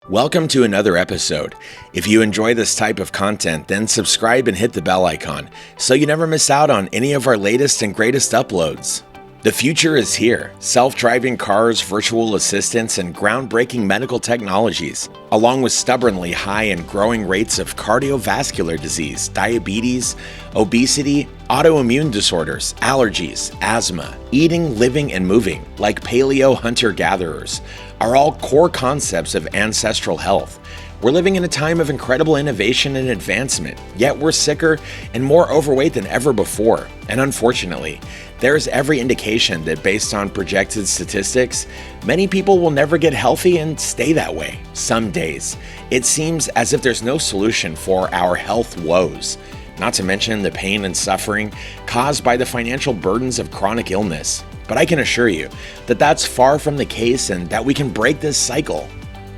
Welcome to another episode. If you enjoy this type of content, then subscribe and hit the bell icon so you never miss out on any of our latest and greatest uploads. The future is here. Self-driving cars, virtual assistants, and groundbreaking medical technologies, along with stubbornly high and growing rates of cardiovascular disease, diabetes, obesity, autoimmune disorders, allergies, asthma, eating, living, and moving, like paleo hunter-gatherers, are all core concepts of ancestral health. We're living in a time of incredible innovation and advancement, yet we're sicker and more overweight than ever before. And unfortunately, there's every indication that based on projected statistics, many people will never get healthy and stay that way. Some days, it seems as if there's no solution for our health woes, not to mention the pain and suffering caused by the financial burdens of chronic illness. But I can assure you that that's far from the case and that we can break this cycle.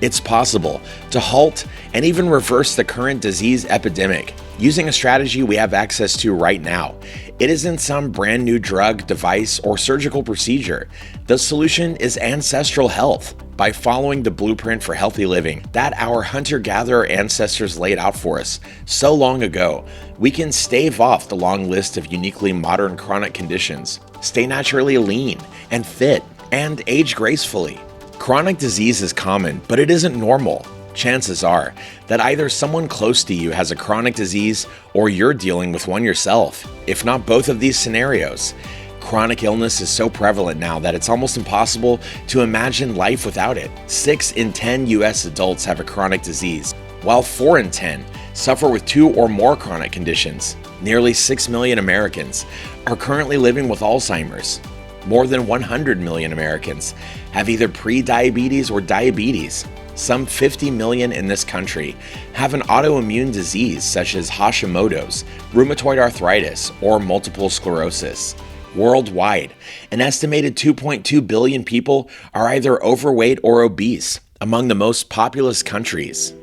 It's possible to halt and even reverse the current disease epidemic using a strategy we have access to right now. It isn't some brand new drug, device, or surgical procedure. The solution is ancestral health. By following the blueprint for healthy living that our hunter-gatherer ancestors laid out for us so long ago, we can stave off the long list of uniquely modern chronic conditions, stay naturally lean and fit, and age gracefully. Chronic disease is common, but it isn't normal. Chances are that either someone close to you has a chronic disease or you're dealing with one yourself, if not both of these scenarios. Chronic illness is so prevalent now that it's almost impossible to imagine life without it. 6 in 10 US adults have a chronic disease, while 4 in 10 suffer with 2 or more chronic conditions. Nearly 6 million Americans are currently living with Alzheimer's. More than 100 million Americans have either pre-diabetes or diabetes. Some 50 million in this country have an autoimmune disease such as Hashimoto's, rheumatoid arthritis, or multiple sclerosis. Worldwide, an estimated 2.2 billion people are either overweight or obese, among the most populous countries.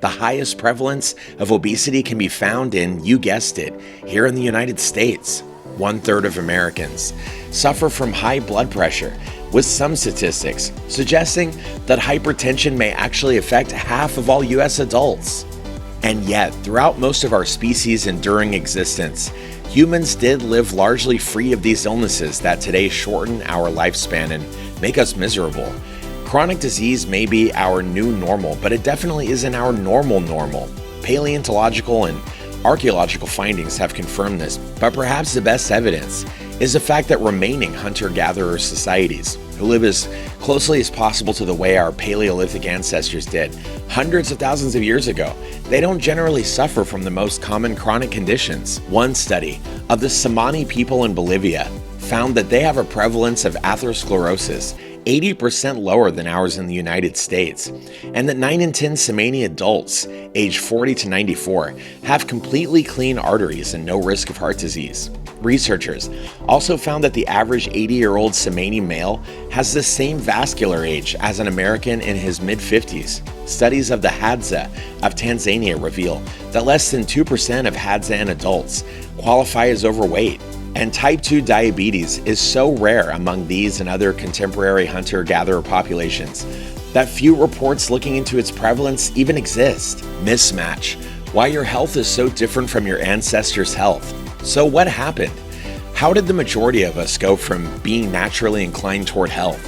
The highest prevalence of obesity can be found in, you guessed it, here in the United States. 1/3 of Americans suffer from high blood pressure, with some statistics suggesting that hypertension may actually affect half of all US adults. And yet, throughout most of our species' enduring existence, humans did live largely free of these illnesses that today shorten our lifespan and make us miserable. Chronic disease may be our new normal, but it definitely isn't our normal. Paleontological and archaeological findings have confirmed this, but perhaps the best evidence is the fact that remaining hunter-gatherer societies, who live as closely as possible to the way our Paleolithic ancestors did hundreds of thousands of years ago, they don't generally suffer from the most common chronic conditions. One study of the Tsimane people in Bolivia found that they have a prevalence of atherosclerosis 80% lower than ours in the United States, and that 9 in 10 Tsimane adults aged 40 to 94 have completely clean arteries and no risk of heart disease. Researchers also found that the average 80-year-old Tsimane male has the same vascular age as an American in his mid-50s. Studies of the Hadza of Tanzania reveal that less than 2% of Hadzaan adults qualify as overweight. And type 2 diabetes is so rare among these and other contemporary hunter-gatherer populations that few reports looking into its prevalence even exist. Mismatch: why your health is so different from your ancestors' health. So what happened? How did the majority of us go from being naturally inclined toward health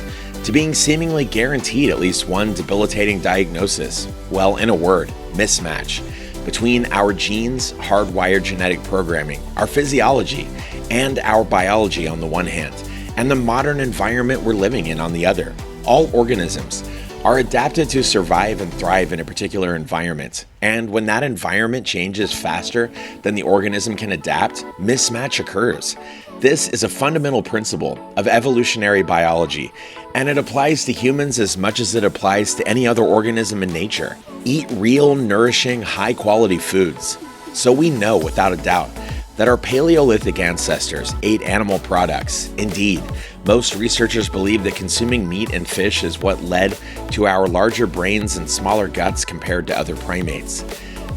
to being seemingly guaranteed at least one debilitating diagnosis? Well, in a word, mismatch between our genes, hardwired genetic programming, our physiology, and our biology on the one hand, and the modern environment we're living in on the other. All organisms are adapted to survive and thrive in a particular environment, and when that environment changes faster than the organism can adapt, mismatch occurs. This is a fundamental principle of evolutionary biology, and it applies to humans as much as it applies to any other organism in nature. Eat real, nourishing, high-quality foods. So we know without a doubt that our Paleolithic ancestors ate animal products. Indeed, most researchers believe that consuming meat and fish is what led to our larger brains and smaller guts compared to other primates.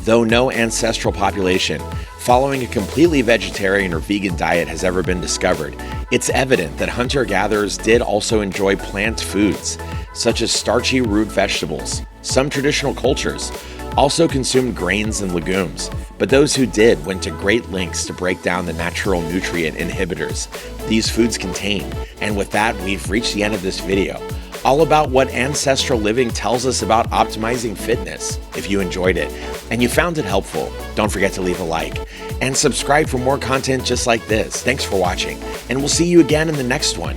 Though no ancestral population following a completely vegetarian or vegan diet has ever been discovered, it's evident that hunter-gatherers did also enjoy plant foods, such as starchy root vegetables, Some traditional cultures also consumed grains and legumes, but those who did went to great lengths to break down the natural nutrient inhibitors these foods contain. And with that, we've reached the end of this video, all about what ancestral living tells us about optimizing fitness. If you enjoyed it and you found it helpful, don't forget to leave a like and subscribe for more content just like this. Thanks for watching, and we'll see you again in the next one.